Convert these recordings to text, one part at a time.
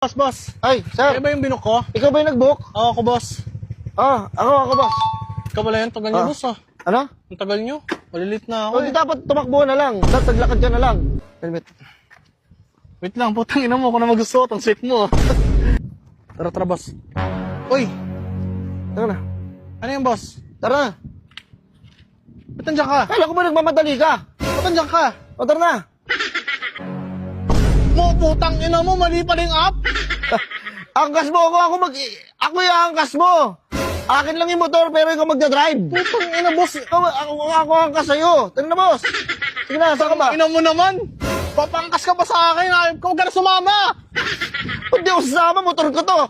Boss. Ay, sir. Kaya ba yung binok ko? Ikaw ba yung nag-book? Oo, ako, boss. Ako, boss. Ikaw pala yun, tagal nyo, boss, ah. Ano? Ang tagal nyo. Malilit na ako, O, di dapat tumakbo na lang. Dapat naglakad ka na lang. Helmet. Wait lang, putang ina mo, kung na magustuot, ang sweet mo. Tara, boss. Uy, Tara na. ano yung boss? Tara na. Ba't nandiyan ka? Kala ko ba nagmamadali ka? Ba't nandiyan ka? O, tara na. Mo, putang ina mo, mali pa rin app. Angkas mo ako. Ako yung angkas mo. Akin lang yung motor, pero ikaw magdadrive. Putang ina, boss. Ako angkas sa'yo. Tara na, boss. Sige na, saan ka ba? Ina mo naman. Papangkas ka pa sa akin, ayaw ka, huwag ka na sumama. Hindi ako sasama, motor ko to.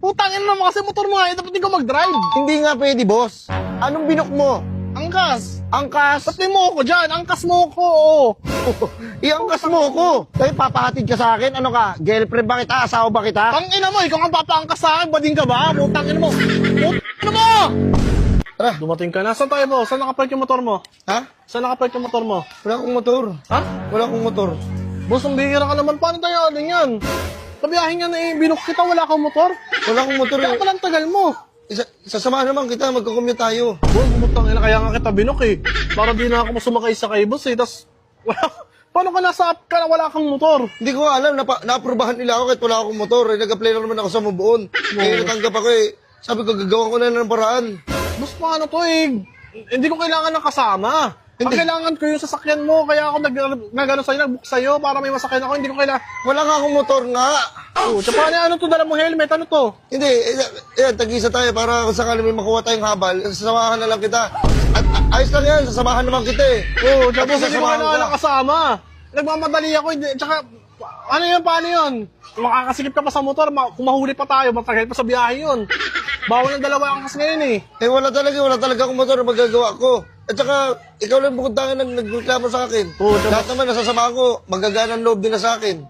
Putang ina naman kasi motor mo nga, dapat hindi ka mag-drive. Hindi nga pwede, boss. Anong binok mo? Angkas. Angkas. Ba't mo ako dyan? Angkas mo ako, oo. Iangkas mo ko. Dahil papahatid ka sa akin. Ano ka? Girlfriend ba kita? Asawa ba kita? Tang ina mo, ikaw ang papaangkas sa akin, bading ka ba? Putang ina mo. Putang ina mo! Tara. Dumating ka na. Saan tayo, boss? Saan nakapark yung motor mo? Ha? Saan nakapark yung motor mo? Wala akong motor. Ha? Wala akong motor. Boss, ang bihira ka naman. Paano tayo alin yan? Pabiyahin nga na binok kita, wala kang motor. Wala akong motor. Kaya palang tagal mo. Sasamahan naman kita. Magkakommute tayo. Boss, butang ina, kaya nga kita binok eh. Para di na ako sumakay sa kay boss eh. Tas, paano ka nasa app ka na wala kang motor? Hindi ko alam. Naaprubahan nila ako kahit wala akong motor. Nag-apply lang naman ako sa Move On. Kaya natanggap ako eh. Sabi ko, gagawa ko na ng paraan. Boss, paano to eh? Hindi ko kailangan ng kasama. Ang Hindi. kailangan ko yung sasakyan mo, kaya ako nag-ano sa'yo, nag-book sa'yo para may masakyan ako. Hindi ko kailangan. Wala nga akong motor nga. Oh, tsaka ano to, dala mo helmet, ano to? Hindi. Tag-isa tayo para kung sakali may makuha tayong habal. Sasamahan na lang kita. At ayos lang yan. Sasamahan naman kita eh. Oh, tsaka Tapos hindi ko sasamahan kailangan ka. ng kasama. Nagmamadali ako, hindi, tsaka, ano yun, paano yun? Makakasikip ka pa sa motor, kung mahuli pa tayo, matagal pa sa biyahe yun. Bawal ng dalawa angkas ngayon eh. Wala talaga akong motor na magagawa ko. At saka, ikaw lang bukod tangin nagreklamo sa akin. Oo, Lahat naman nasasama ko, magagana ng loob din na sa akin.